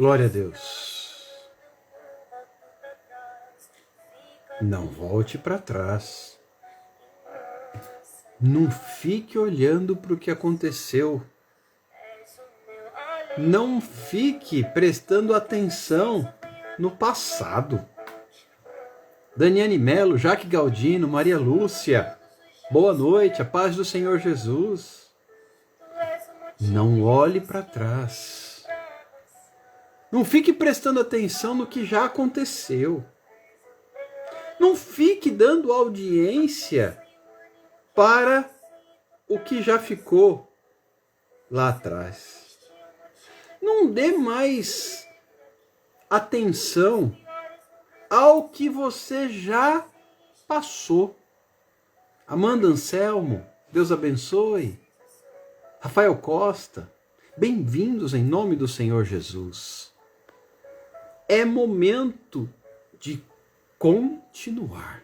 Glória a Deus. Não volte para trás. Não fique olhando para o que aconteceu. Não fique prestando atenção no passado. Daniane Melo, Jaque Galdino, Maria Lúcia, boa noite, a paz do Senhor Jesus. Não olhe para trás. Não fique prestando atenção no que já aconteceu. Não fique dando audiência para o que já ficou lá atrás. Não dê mais atenção ao que você já passou. Amanda Anselmo, Deus abençoe. Rafael Costa, bem-vindos em nome do Senhor Jesus. É momento de continuar.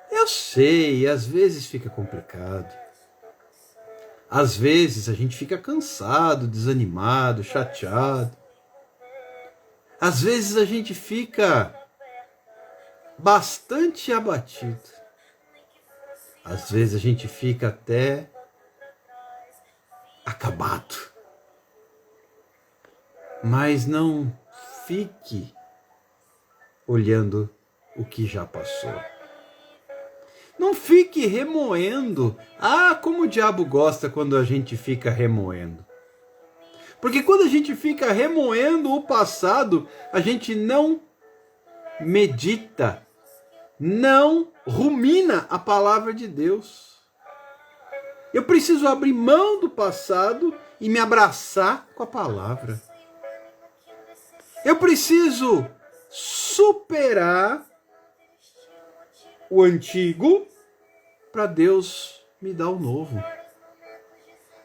Eu sei, às vezes fica complicado. Às vezes a gente fica cansado, desanimado, chateado. Às vezes a gente fica bastante abatido. Às vezes a gente fica até acabado. Mas não fique olhando o que já passou. Não fique remoendo. Ah, como o diabo gosta quando a gente fica remoendo. Porque quando a gente fica remoendo o passado, a gente não medita, não rumina a palavra de Deus. Eu preciso abrir mão do passado e me abraçar com a palavra. Eu preciso superar o antigo para Deus me dar o novo.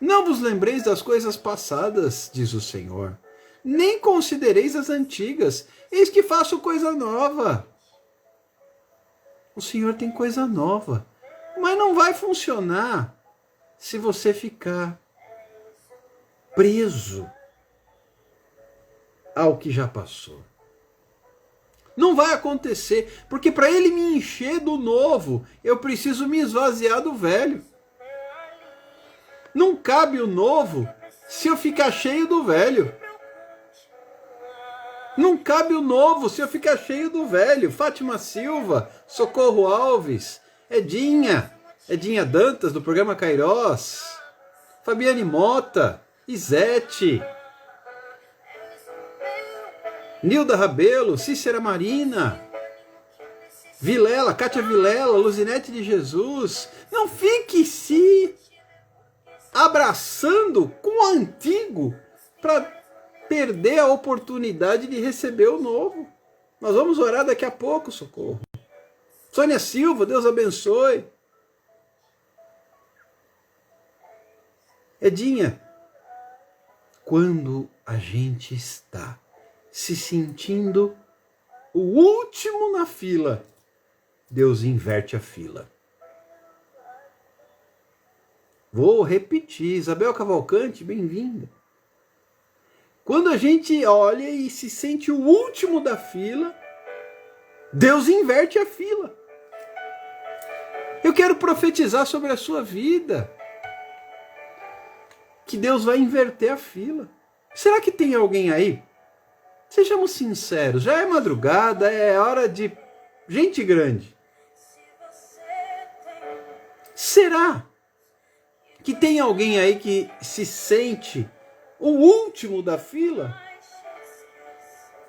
Não vos lembreis das coisas passadas, diz o Senhor, nem considereis as antigas, eis que faço coisa nova. O Senhor tem coisa nova, mas não vai funcionar se você ficar preso ao que já passou. Não vai acontecer, porque para ele me encher do novo, eu preciso me esvaziar do velho. Não cabe o novo se eu ficar cheio do velho. Não cabe o novo se eu ficar cheio do velho. Fátima Silva, Socorro Alves, Edinha Dantas, do programa Kairós, Fabiane Mota, Isete, Nilda Rabelo, Cícera Marina, Vilela, Cátia Vilela, Luzinete de Jesus. Não fique se abraçando com o antigo para perder a oportunidade de receber o novo. Nós vamos orar daqui a pouco, Socorro. Sônia Silva, Deus abençoe. Edinha, quando a gente está se sentindo o último na fila, Deus inverte a fila. Vou repetir, Isabel Cavalcante, bem-vinda. Quando a gente olha e se sente o último da fila, Deus inverte a fila. Eu quero profetizar sobre a sua vida que Deus vai inverter a fila. Será que tem alguém aí? Sejamos sinceros, já é madrugada, é hora de gente grande. Será que tem alguém aí que se sente o último da fila?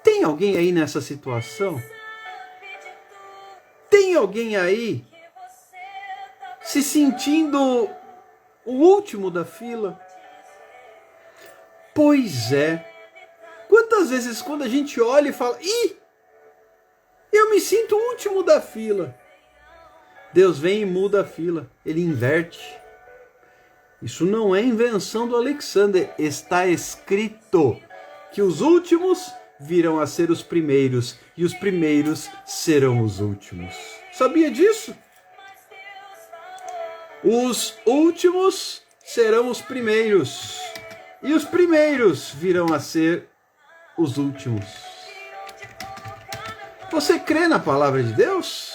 Tem alguém aí nessa situação? Tem alguém aí se sentindo o último da fila? Pois é. Quantas vezes quando a gente olha e fala, eu me sinto o último da fila. Deus vem e muda a fila, ele inverte. Isso não é invenção do Alexander, está escrito que os últimos virão a ser os primeiros e os primeiros serão os últimos. Sabia disso? Os últimos serão os primeiros e os primeiros virão a ser os últimos. Você crê na palavra de Deus?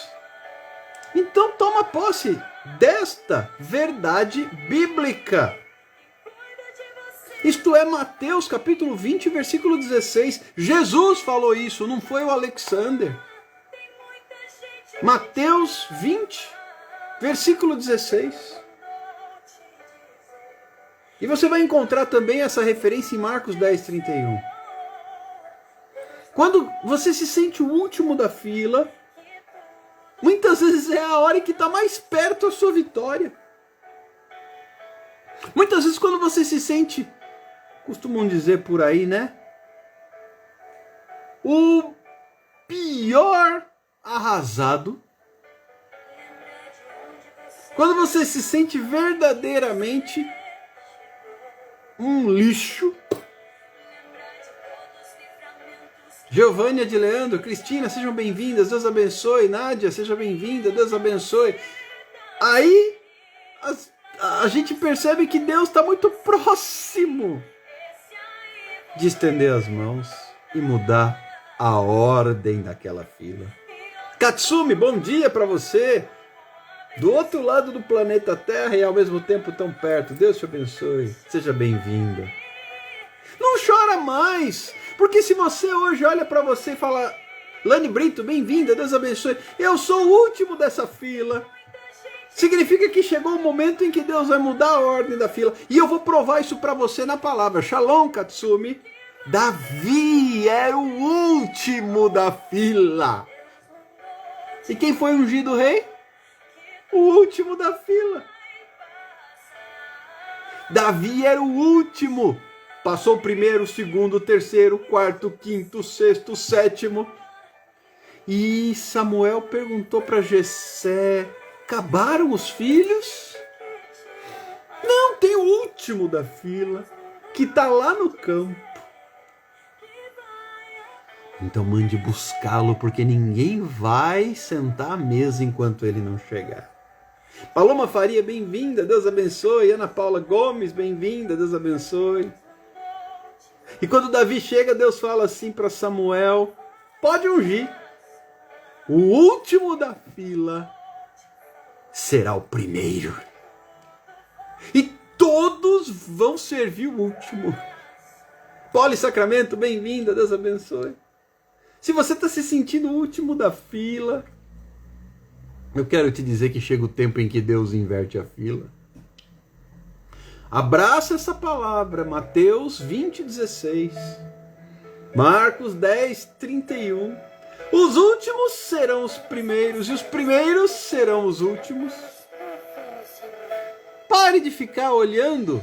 Então toma posse desta verdade bíblica. Isto é Mateus capítulo 20, versículo 16. Jesus falou isso, não foi o Alexander. Mateus 20, versículo 16. E você vai encontrar também essa referência em Marcos 10, 31. Quando você se sente o último da fila, muitas vezes é a hora em que está mais perto a sua vitória. Muitas vezes quando você se sente, costumam dizer por aí, né? O pior arrasado. Quando você se sente verdadeiramente um lixo. Giovânia de Leandro, Cristina, sejam bem-vindas, Deus abençoe. Nádia, seja bem-vinda, Deus abençoe. Aí a gente percebe que Deus está muito próximo de estender as mãos e mudar a ordem daquela fila. Katsumi, bom dia para você. Do outro lado do planeta Terra e ao mesmo tempo tão perto. Deus te abençoe. Seja bem-vinda. Não chora mais. Porque se você hoje olha para você e fala: Lani Brito, bem-vinda, Deus abençoe. Eu sou o último dessa fila. Significa que chegou o momento em que Deus vai mudar a ordem da fila. E eu vou provar isso para você na palavra. Shalom, Katsumi. Davi era o último da fila. E quem foi ungido rei? O último da fila. Davi era o último. Passou o primeiro, o segundo, o terceiro, o quarto, o quinto, o sexto, o sétimo. E Samuel perguntou para Jessé: acabaram os filhos? Não, tem o último da fila, que está lá no campo. Então mande buscá-lo, porque ninguém vai sentar à mesa enquanto ele não chegar. Paloma Faria, bem-vinda, Deus abençoe. Ana Paula Gomes, bem-vinda, Deus abençoe. E quando Davi chega, Deus fala assim para Samuel: pode ungir. O último da fila será o primeiro. E todos vão servir o último. Poli Sacramento, bem-vinda, Deus abençoe. Se você está se sentindo o último da fila, eu quero te dizer que chega o tempo em que Deus inverte a fila. Abraça essa palavra, Mateus 20, 16, Marcos 10, 31. Os últimos serão os primeiros e os primeiros serão os últimos. Pare de ficar olhando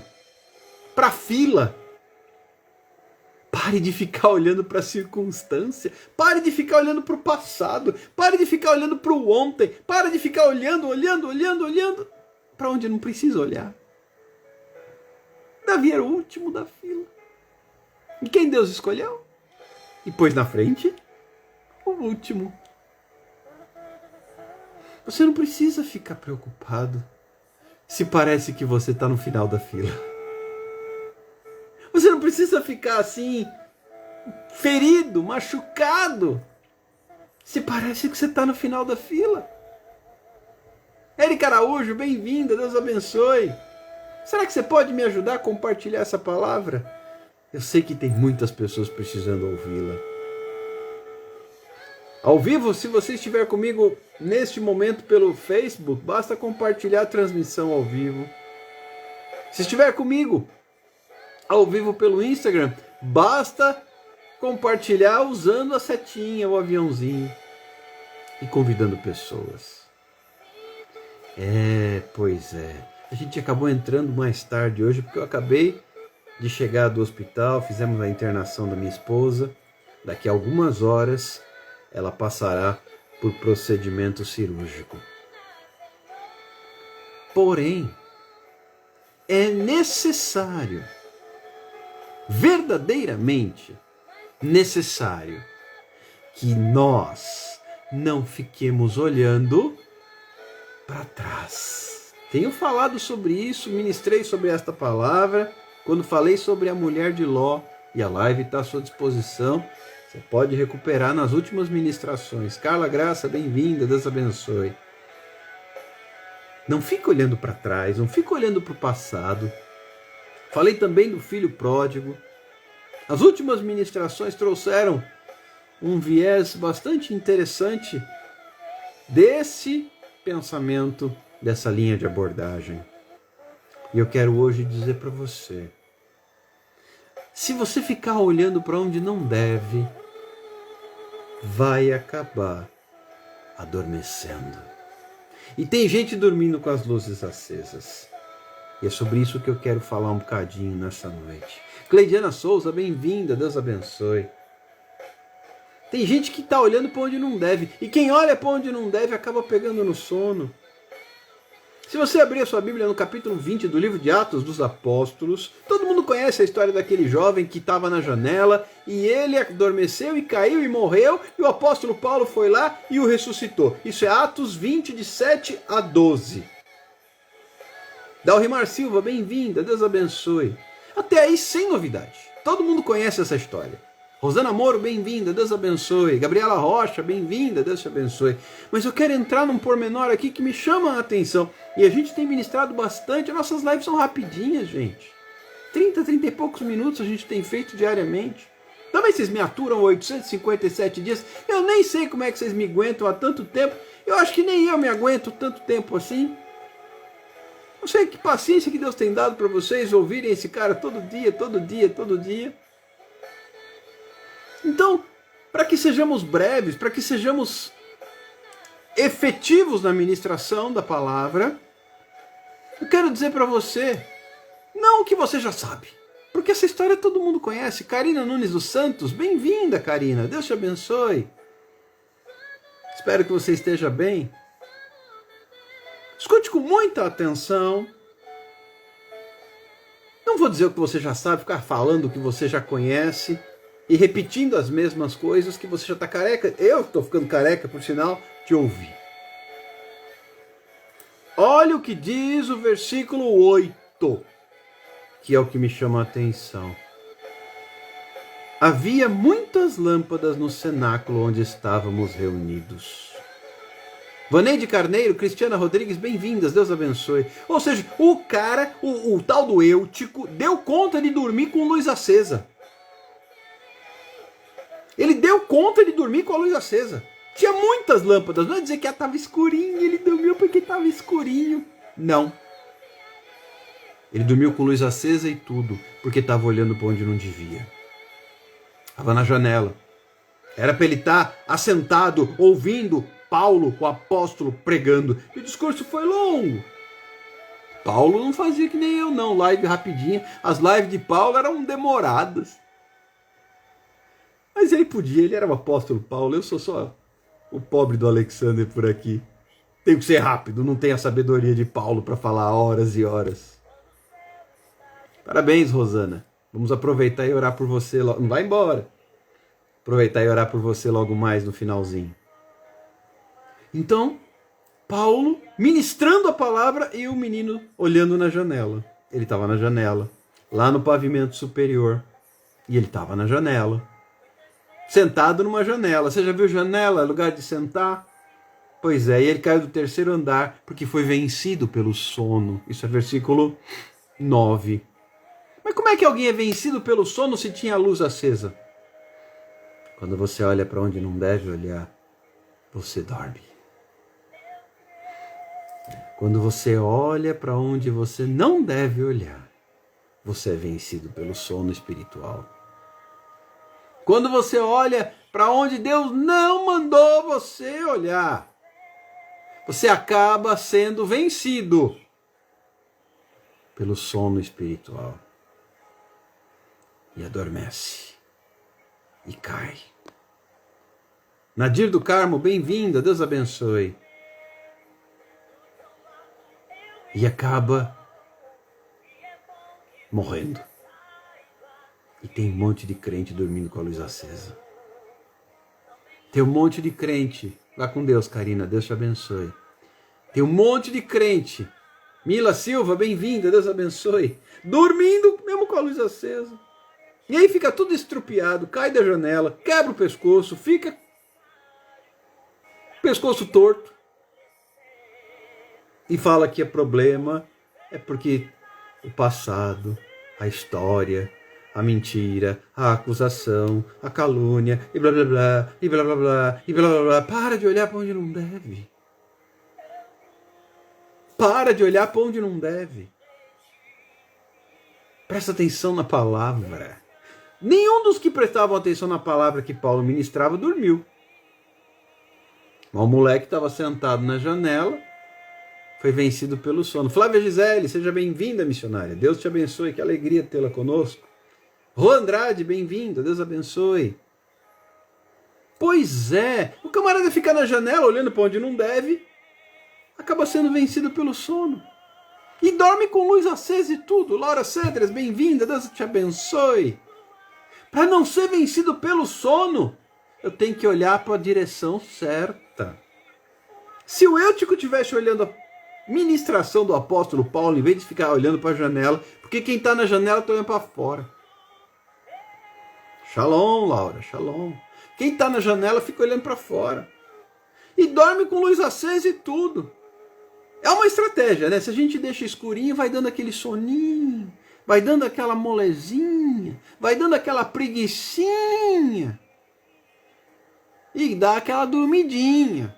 para a fila. Pare de ficar olhando para a circunstância. Pare de ficar olhando para o passado. Pare de ficar olhando para o ontem. Pare de ficar olhando para onde não precisa olhar. Davi era o último da fila. E quem Deus escolheu? E pôs na frente? O último. Você não precisa ficar preocupado se parece que você está no final da fila. Você não precisa ficar assim, ferido, machucado, se parece que você está no final da fila. Érica Araújo, bem-vinda, Deus abençoe. Será que você pode me ajudar a compartilhar essa palavra? Eu sei que tem muitas pessoas precisando ouvi-la. Ao vivo, se você estiver comigo neste momento pelo Facebook, basta compartilhar a transmissão ao vivo. Se estiver comigo ao vivo pelo Instagram, basta compartilhar usando a setinha, o aviãozinho e convidando pessoas. Pois é. A gente acabou entrando mais tarde hoje porque eu acabei de chegar do hospital, fizemos a internação da minha esposa. Daqui a algumas horas ela passará por procedimento cirúrgico. Porém, é necessário, verdadeiramente necessário, que nós não fiquemos olhando para trás. Tenho falado sobre isso, ministrei sobre esta palavra quando falei sobre a mulher de Ló E a live está à sua disposição. Você pode recuperar nas últimas ministrações. Carla Graça, bem-vinda, Deus abençoe. Não fica olhando para trás, não fica olhando para o passado. Falei também do filho pródigo. As últimas ministrações trouxeram um viés bastante interessante desse pensamento, dessa linha de abordagem. E eu quero hoje dizer para você, se você ficar olhando para onde não deve, vai acabar adormecendo. E tem gente dormindo com as luzes acesas. E é sobre isso que eu quero falar um bocadinho nessa noite. Cleidiana Souza, bem-vinda, Deus abençoe. Tem gente que está olhando para onde não deve. E quem olha para onde não deve acaba pegando no sono. Se você abrir a sua Bíblia no capítulo 20 do livro de Atos dos Apóstolos, todo mundo conhece a história daquele jovem que estava na janela e ele adormeceu e caiu e morreu e o apóstolo Paulo foi lá e o ressuscitou. Isso é Atos 20, de 7 a 12. Dalrimar Silva, bem-vinda, Deus abençoe. Até aí sem novidade, todo mundo conhece essa história. Rosana Moro, bem-vinda, Deus abençoe. Gabriela Rocha, bem-vinda, Deus te abençoe. Mas eu quero entrar num pormenor aqui que me chama a atenção. E a gente tem ministrado bastante. As nossas lives são rapidinhas, gente. 30 e poucos minutos a gente tem feito diariamente. Também vocês me aturam 857 dias. Eu nem sei como é que vocês me aguentam há tanto tempo. Eu acho que nem eu me aguento tanto tempo assim. Não sei que paciência que Deus tem dado para vocês ouvirem esse cara todo dia, todo dia, todo dia. Então, para que sejamos breves, para que sejamos efetivos na ministração da palavra, eu quero dizer para você, não o que você já sabe, porque essa história todo mundo conhece. Karina Nunes dos Santos, bem-vinda, Karina, Deus te abençoe. Espero que você esteja bem. Escute com muita atenção. Não vou dizer o que você já sabe, ficar falando o que você já conhece e repetindo as mesmas coisas que você já está careca. Eu estou ficando careca, por sinal, de ouvir. Olha o que diz o versículo 8, que é o que me chama a atenção. Havia muitas lâmpadas no cenáculo onde estávamos reunidos. Vaneide Carneiro, Cristiana Rodrigues, bem-vindas, Deus abençoe. Ou seja, o cara, o tal do Eutico, deu conta de dormir com luz acesa. Ele deu conta de dormir com a luz acesa. Tinha muitas lâmpadas. Não é dizer que estava escurinho, ele dormiu porque estava escurinho. Não. Ele dormiu com luz acesa e tudo, porque estava olhando para onde não devia. Estava na janela. Era para ele estar assentado, ouvindo Paulo, o apóstolo, pregando. E o discurso foi longo. Paulo não fazia que nem eu, não. Live rapidinha. As lives de Paulo eram demoradas. Mas ele podia, ele era o apóstolo Paulo, eu sou só o pobre do Alexander por aqui. Tenho que ser rápido, não tenho a sabedoria de Paulo para falar horas e horas. Parabéns, Rosana. Vamos aproveitar e orar por você logo. Não vai embora. Aproveitar e orar por você logo mais no finalzinho. Então, Paulo ministrando a palavra e o menino olhando na janela. Ele estava na janela, lá no pavimento superior. E ele estava na janela. Sentado numa janela. Você já viu janela, lugar de sentar? Pois é, e ele caiu do 3º andar porque foi vencido pelo sono. Isso é versículo 9. Mas como é que alguém é vencido pelo sono se tinha a luz acesa? Quando você olha para onde não deve olhar, você dorme. Quando você olha para onde você não deve olhar, você é vencido pelo sono espiritual. Quando você olha para onde Deus não mandou você olhar, você acaba sendo vencido pelo sono espiritual. E adormece. E cai. Nadir do Carmo, bem-vinda, Deus abençoe. E acaba morrendo. E tem um monte de crente dormindo com a luz acesa. Tem um monte de crente. Vá com Deus, Karina, Deus te abençoe. Tem um monte de crente. Mila Silva, bem-vinda, Deus abençoe. Dormindo mesmo com a luz acesa. E aí fica tudo estrupiado, cai da janela, quebra o pescoço, fica pescoço torto. E fala que é problema é porque o passado, a história, a mentira, a acusação, a calúnia, e blá blá blá, e blá blá blá, e blá blá blá. Para de olhar para onde não deve. Para de olhar para onde não deve. Presta atenção na palavra. Nenhum dos que prestavam atenção na palavra que Paulo ministrava dormiu. O moleque estava sentado na janela, foi vencido pelo sono. Flávia Gisele, seja bem-vinda, missionária. Deus te abençoe, que alegria tê-la conosco. Rô Andrade, bem-vindo, Deus abençoe. Pois é, o camarada fica na janela olhando para onde não deve, acaba sendo vencido pelo sono. E dorme com luz acesa e tudo. Laura Cedras, bem-vinda, Deus te abençoe. Para não ser vencido pelo sono, eu tenho que olhar para a direção certa. Se o Eutico estivesse olhando a ministração do apóstolo Paulo, em vez de ficar olhando para a janela, porque quem está na janela está olhando para fora. Shalom, Laura, shalom. Quem está na janela fica olhando para fora. E dorme com luz acesa e tudo. É uma estratégia, né? Se a gente deixa escurinho, vai dando aquele soninho, vai dando aquela molezinha, vai dando aquela preguicinha. E dá aquela dormidinha.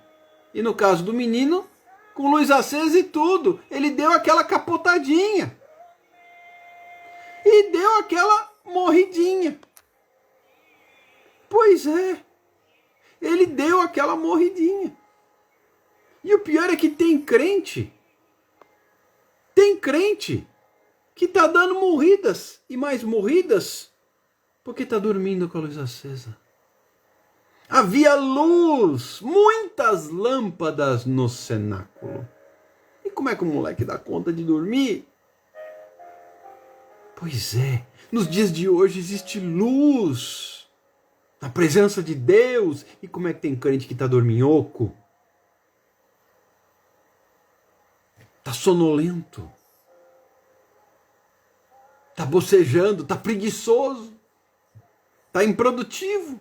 E no caso do menino, com luz acesa e tudo, ele deu aquela capotadinha. E deu aquela morridinha. Pois é, ele deu aquela morridinha. E o pior é que tem crente que está dando morridas e mais morridas porque está dormindo com a luz acesa. Havia luz, muitas lâmpadas no cenáculo. E como é que o moleque dá conta de dormir? Pois é, nos dias de hoje existe luz na presença de Deus. E como é que tem crente que está dorminhoco? Está sonolento, está bocejando, está preguiçoso, está improdutivo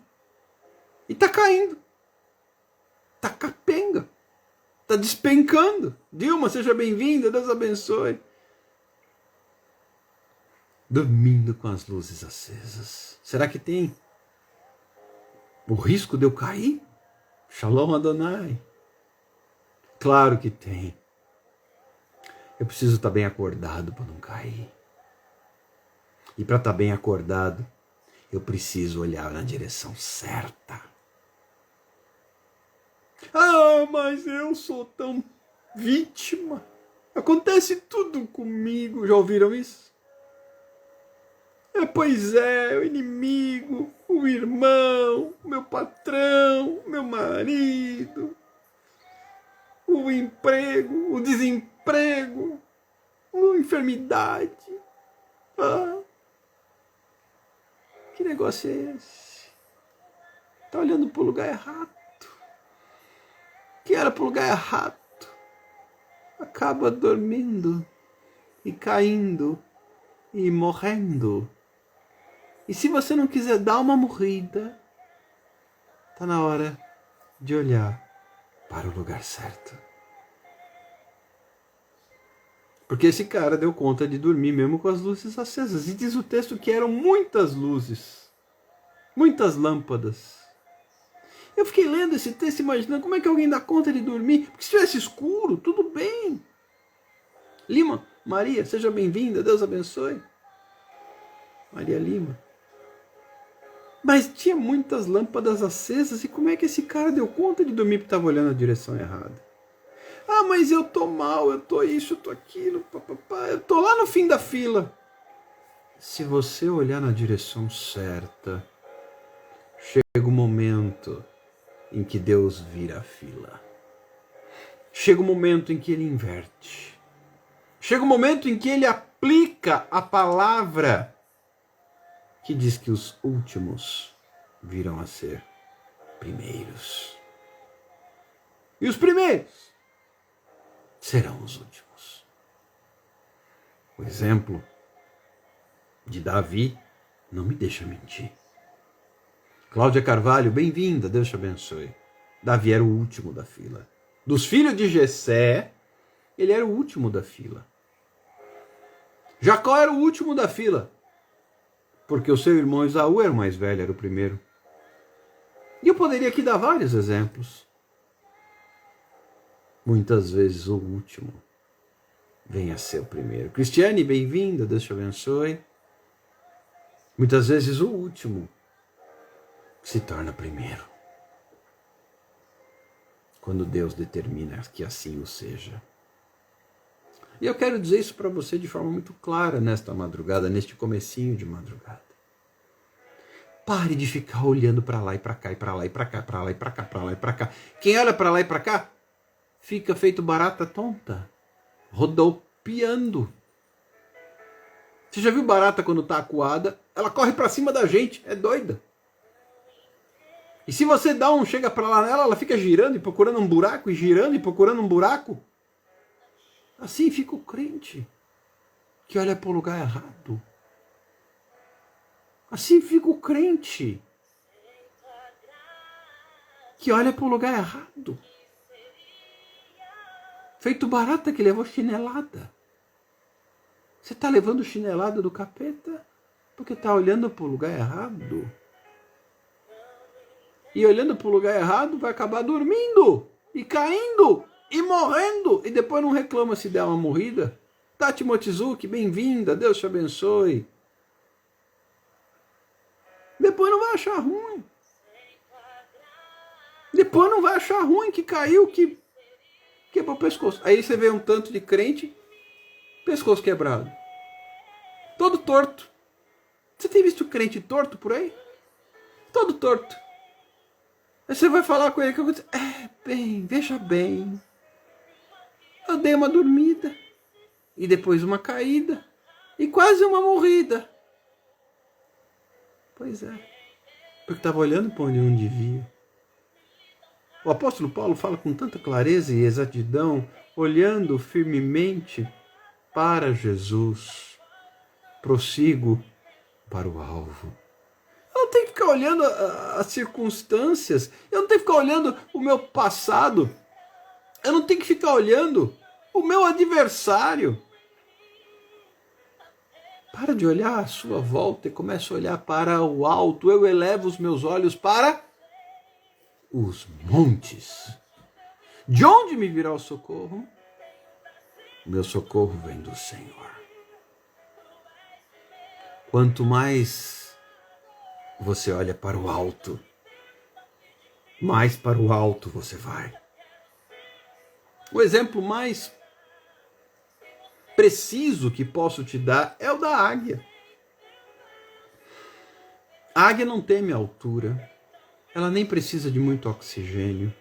e está caindo, está capenga, está despencando. Dilma, seja bem-vinda, Deus abençoe. Dormindo com as luzes acesas. Será que tem o risco de eu cair? Shalom Adonai. Claro que tem. Eu preciso estar bem acordado para não cair. E para estar bem acordado, eu preciso olhar na direção certa. Ah, mas eu sou tão vítima. Acontece tudo comigo. Já ouviram isso? Pois é, o inimigo, o irmão, o meu patrão, o meu marido, o emprego, o desemprego, a enfermidade. Ah, que negócio é esse? Está olhando para o lugar errado. Que era para o lugar errado. Acaba dormindo e caindo e morrendo. E se você não quiser dar uma morrida, está na hora de olhar para o lugar certo. Porque esse cara deu conta de dormir mesmo com as luzes acesas. E diz o texto que eram muitas luzes, muitas lâmpadas. Eu fiquei lendo esse texto imaginando como é que alguém dá conta de dormir. Porque se estivesse escuro, tudo bem. Lima, Maria, seja bem-vinda, Deus abençoe. Maria Lima. Mas tinha muitas lâmpadas acesas, e como é que esse cara deu conta de dormir porque estava olhando na direção errada? Ah, mas eu tô mal, eu tô isso, eu tô aquilo, papapá, eu tô lá no fim da fila. Se você olhar na direção certa, chega o momento em que Deus vira a fila. Chega o momento em que Ele inverte. Chega o momento em que Ele aplica a palavra que diz que os últimos virão a ser primeiros. E os primeiros serão os últimos. O exemplo de Davi Não me deixa mentir. Cláudia Carvalho, bem-vinda, Deus te abençoe. Davi era o último da fila. Dos filhos de Jessé, ele era o último da fila. Jacó era o último da fila, porque o seu irmão Esaú era o mais velho, era o primeiro. E eu poderia aqui dar vários exemplos. Muitas vezes o último vem a ser o primeiro. Cristiane, bem-vinda, Deus te abençoe. Muitas vezes o último se torna primeiro, quando Deus determina que assim o seja. E eu quero dizer isso para você de forma muito clara nesta madrugada, neste comecinho de madrugada. Pare de ficar olhando para lá e para cá, e para lá e para cá, para lá e para cá, para lá e para cá. Quem olha para lá e para cá, fica feito barata tonta, rodopiando. Você já viu barata quando está acuada? Ela corre para cima da gente, é doida. E se você chega para lá nela, ela fica girando e procurando um buraco, e girando e procurando um buraco. Assim fica o crente que olha para o lugar errado. Assim fica o crente que olha para o lugar errado. Feito barata que levou chinelada. Você está levando chinelada do capeta porque está olhando para o lugar errado. E olhando para o lugar errado vai acabar dormindo e caindo e morrendo. E depois não reclama se der uma morrida. Tati Motizuki, bem-vinda, Deus te abençoe. Depois não vai achar ruim. Depois não vai achar ruim que caiu, que quebrou o pescoço. Aí você vê um tanto de crente, pescoço quebrado. Todo torto. Você tem visto crente torto por aí? Todo torto. Aí você vai falar com ele que eu vou dizer, veja bem. Eu dei uma dormida. E depois uma caída. E quase uma morrida. Pois é. Porque estava olhando para onde não devia. O apóstolo Paulo fala com tanta clareza e exatidão, olhando firmemente para Jesus. Prossigo para o alvo. Eu não tenho que ficar olhando as circunstâncias. Eu não tenho que ficar olhando o meu passado. Eu não tenho que ficar olhando o meu adversário. Para de olhar à sua volta e comece a olhar para o alto. Eu elevo os meus olhos para os montes. De onde me virá o socorro? O meu socorro vem do Senhor. Quanto mais você olha para o alto, mais para o alto você vai. O exemplo mais preciso que posso te dar é o da águia. A águia não teme a altura, ela nem precisa de muito oxigênio,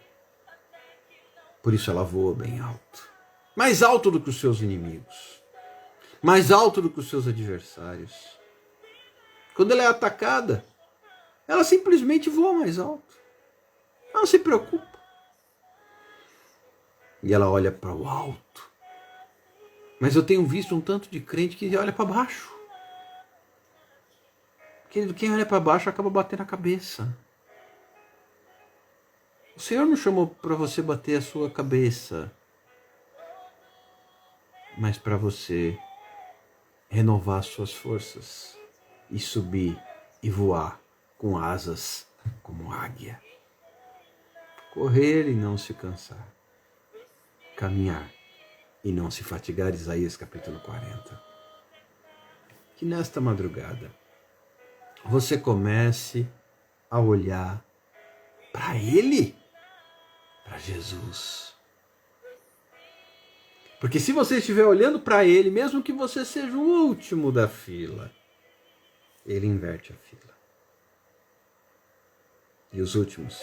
por isso ela voa bem alto. Mais alto do que os seus inimigos, mais alto do que os seus adversários. Quando ela é atacada, ela simplesmente voa mais alto. Ela não se preocupa. E ela olha para o alto. Mas eu tenho visto um tanto de crente que olha para baixo. Querido, quem olha para baixo acaba batendo a cabeça. O Senhor não chamou para você bater a sua cabeça, mas para você renovar suas forças e subir e voar com asas como águia. Correr e não se cansar. Caminhar e não se fatigar, Isaías capítulo 40. Que nesta madrugada você comece a olhar para Ele, para Jesus. Porque se você estiver olhando para Ele, mesmo que você seja o último da fila, Ele inverte a fila. E os últimos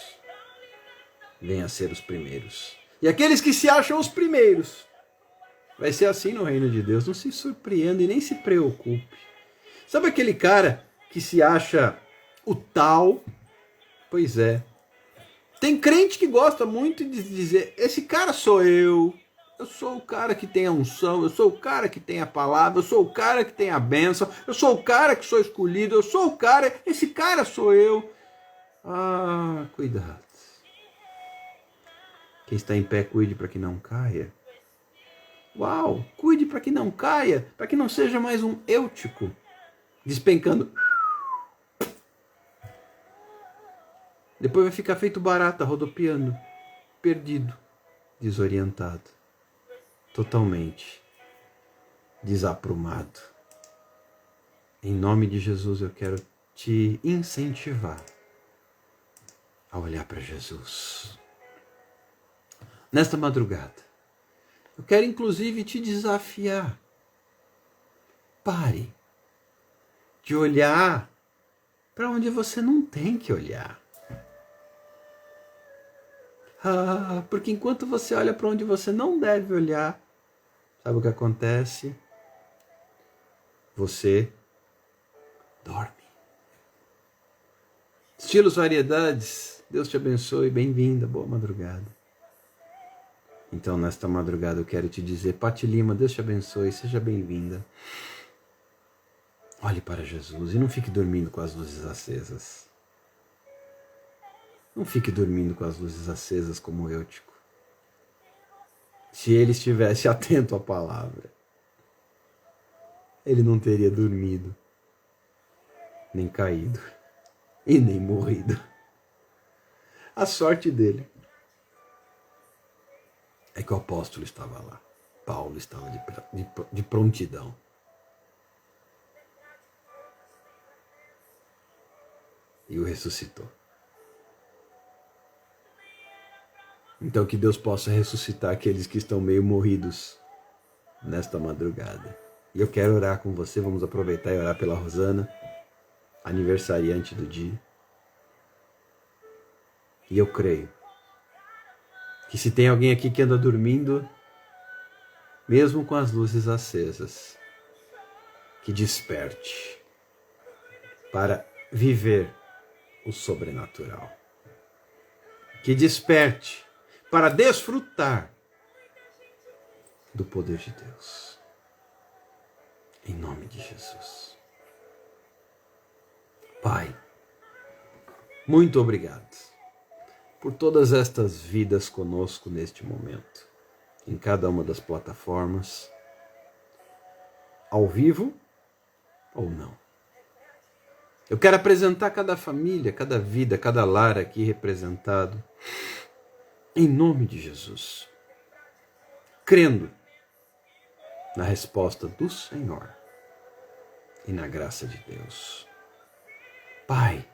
vêm a ser os primeiros. E aqueles que se acham os primeiros, vai ser assim no reino de Deus. Não se surpreenda e nem se preocupe. Sabe aquele cara que se acha o tal? Pois é. Tem crente que gosta muito de dizer, esse cara sou eu Eu sou o cara que tem a unção, eu sou o cara que tem a palavra, eu sou o cara que tem a bênção, eu sou o cara que sou escolhido, eu sou o cara, esse cara sou eu. Ah, cuidado. Quem está em pé, cuide para que não caia. Uau, cuide para que não caia, para que não seja mais um eutico despencando. Depois vai ficar feito barata, rodopiando, perdido, desorientado, totalmente desaprumado. Em nome de Jesus eu quero te incentivar a olhar para Jesus. Nesta madrugada, eu quero inclusive te desafiar. Pare de olhar para onde você não tem que olhar. Porque enquanto você olha para onde você não deve olhar, sabe o que acontece? Você dorme. Estilos, variedades, Deus te abençoe, bem-vinda, boa madrugada. Então, nesta madrugada eu quero te dizer, Pati Lima, Deus te abençoe, seja bem-vinda. Olhe para Jesus e não fique dormindo com as luzes acesas. Não fique dormindo com as luzes acesas como Eutico. Se ele estivesse atento à palavra, ele não teria dormido, nem caído e nem morrido. A sorte dele é que o apóstolo estava lá. Paulo estava de prontidão. E o ressuscitou. Então que Deus possa ressuscitar aqueles que estão meio morridos nesta madrugada. E eu quero orar com você, vamos aproveitar e orar pela Rosana, aniversariante do dia. E eu creio que se tem alguém aqui que anda dormindo, mesmo com as luzes acesas, que desperte para viver o sobrenatural. Que desperte para desfrutar do poder de Deus. Em nome de Jesus. Pai, muito obrigado por todas estas vidas conosco neste momento, em cada uma das plataformas, ao vivo ou não. Eu quero apresentar cada família, cada vida, cada lar aqui representado, em nome de Jesus, crendo na resposta do Senhor e na graça de Deus. Pai,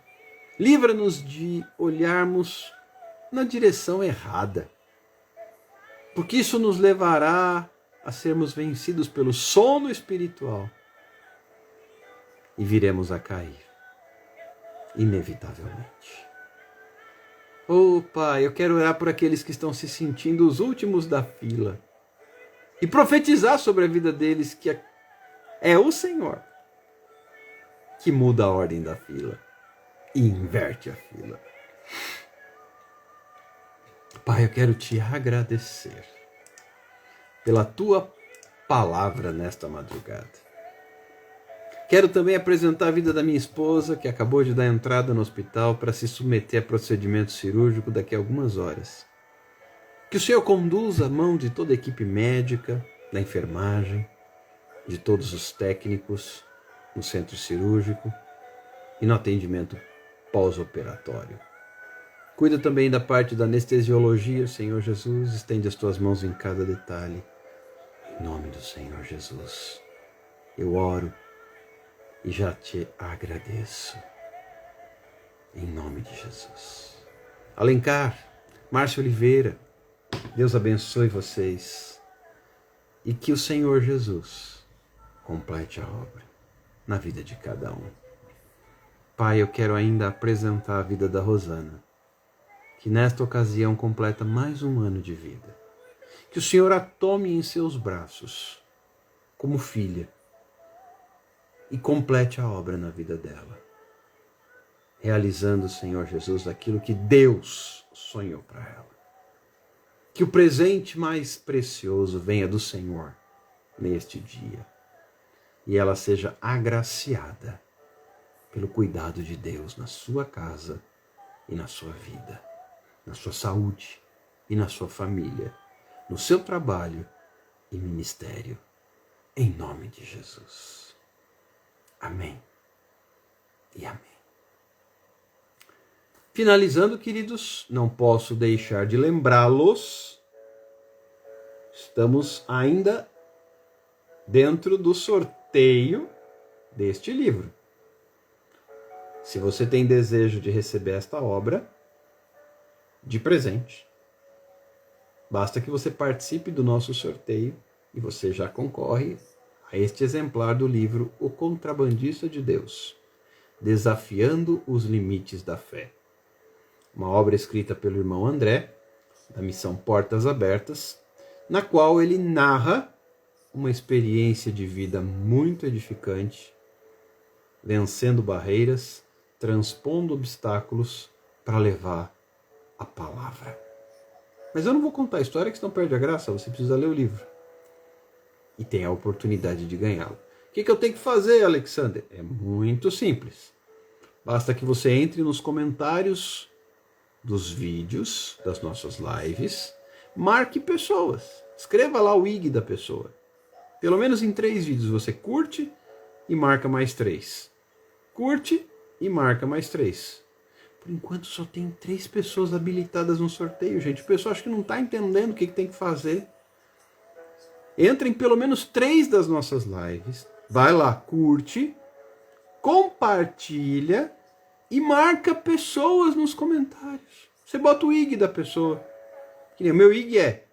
livra-nos de olharmos na direção errada, porque isso nos levará a sermos vencidos pelo sono espiritual e viremos a cair, inevitavelmente. Oh, Pai, eu quero orar por aqueles que estão se sentindo os últimos da fila e profetizar sobre a vida deles que é o Senhor que muda a ordem da fila e inverte a fila. Pai, eu quero te agradecer pela tua palavra nesta madrugada. Quero também apresentar a vida da minha esposa, que acabou de dar entrada no hospital para se submeter a procedimento cirúrgico daqui a algumas horas. Que o Senhor conduza a mão de toda a equipe médica, da enfermagem, de todos os técnicos no centro cirúrgico e no atendimento pós-operatório. Cuida também da parte da anestesiologia, Senhor Jesus, estende as tuas mãos em cada detalhe. Em nome do Senhor Jesus, eu oro e já te agradeço. Em nome de Jesus. Alencar, Márcio Oliveira, Deus abençoe vocês. E que o Senhor Jesus complete a obra na vida de cada um. Pai, eu quero ainda apresentar a vida da Rosana, que nesta ocasião completa mais um ano de vida. Que o Senhor a tome em seus braços como filha e complete a obra na vida dela, realizando, Senhor Jesus, aquilo que Deus sonhou para ela. Que o presente mais precioso venha do Senhor neste dia. E ela seja agraciada pelo cuidado de Deus na sua casa e na sua vida, na sua saúde e na sua família, no seu trabalho e ministério, em nome de Jesus. Amém e amém. Finalizando, queridos, não posso deixar de lembrá-los, estamos ainda dentro do sorteio deste livro. Se você tem desejo de receber esta obra de presente, basta que você participe do nosso sorteio e você já concorre a este exemplar do livro O Contrabandista de Deus, Desafiando os Limites da Fé. Uma obra escrita pelo irmão André, da missão Portas Abertas, na qual ele narra uma experiência de vida muito edificante, vencendo barreiras, transpondo obstáculos para levar a palavra. Mas eu não vou contar a história, que senão perde a graça, você precisa ler o livro. E tem a oportunidade de ganhá-lo. O que eu tenho que fazer, Alexander? É muito simples. Basta que você entre nos comentários dos vídeos, das nossas lives, marque pessoas. Escreva lá o IG da pessoa. Pelo menos em 3 vídeos você curte e marca mais 3. Curte e marca mais 3. Por enquanto só tem 3 pessoas habilitadas no sorteio, gente. O pessoal acho que não está entendendo o que tem que fazer. Entra em pelo menos 3 das nossas lives. Vai lá, curte, compartilha e marca pessoas nos comentários. Você bota o IG da pessoa. Que nem o meu IG é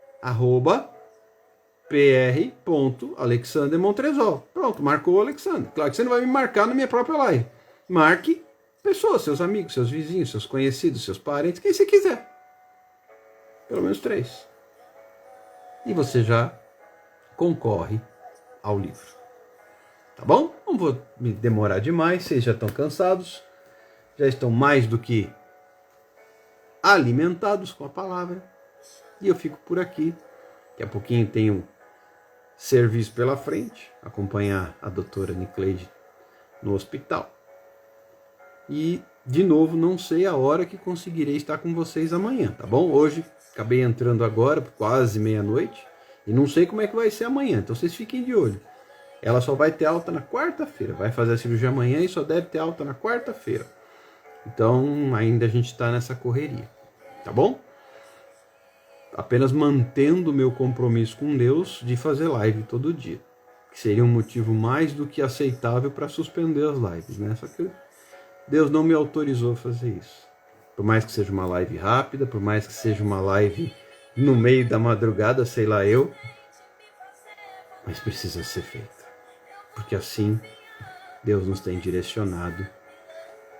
@pr.alexandermontresol. Pronto, marcou o Alexander. Claro que você não vai me marcar na minha própria live. Marque pessoas, seus amigos, seus vizinhos, seus conhecidos, seus parentes, quem você quiser. Pelo menos 3. E você já concorre ao livro. Tá bom? Não vou me demorar demais, vocês já estão cansados, já estão mais do que alimentados com a palavra. E eu fico por aqui. Daqui a pouquinho tenho serviço pela frente, acompanhar a doutora Nicleide no hospital. E, de novo, não sei a hora que conseguirei estar com vocês amanhã, tá bom? Hoje, acabei entrando agora, quase meia-noite, e não sei como é que vai ser amanhã, então vocês fiquem de olho. Ela só vai ter alta na quarta-feira, vai fazer a cirurgia amanhã e só deve ter alta na quarta-feira. Então, ainda a gente está nessa correria, tá bom? Apenas mantendo o meu compromisso com Deus de fazer live todo dia, que seria um motivo mais do que aceitável para suspender as lives, né? Só que Deus não me autorizou a fazer isso. Por mais que seja uma live rápida, por mais que seja uma live no meio da madrugada, sei lá eu, mas precisa ser feita. Porque assim Deus nos tem direcionado,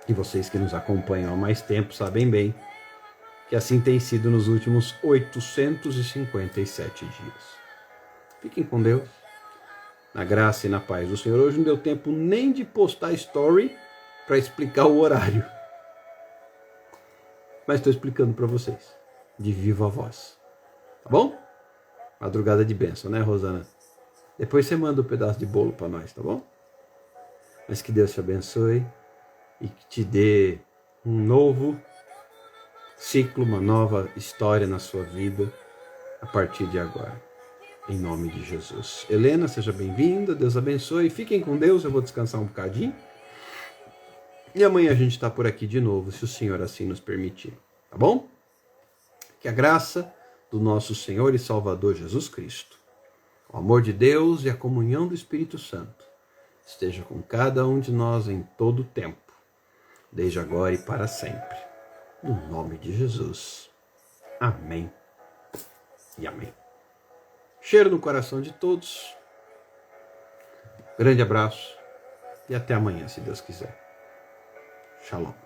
e vocês que nos acompanham há mais tempo sabem bem que assim tem sido nos últimos 857 dias. Fiquem com Deus, na graça e na paz do Senhor. Hoje não deu tempo nem de postar story para explicar o horário. Mas estou explicando para vocês, de viva voz. Tá bom? Madrugada de bênção, né, Rosana? Depois você manda um pedaço de bolo para nós, tá bom? Mas que Deus te abençoe e que te dê um novo ciclo, uma nova história na sua vida a partir de agora. Em nome de Jesus. Helena, seja bem-vinda. Deus abençoe. Fiquem com Deus. Eu vou descansar um bocadinho. E amanhã a gente está por aqui de novo, se o Senhor assim nos permitir. Tá bom? Que a graça do nosso Senhor e Salvador Jesus Cristo, o amor de Deus e a comunhão do Espírito Santo esteja com cada um de nós em todo o tempo, desde agora e para sempre. No nome de Jesus. Amém e amém. Cheiro no coração de todos. Grande abraço e até amanhã, se Deus quiser. Shalom.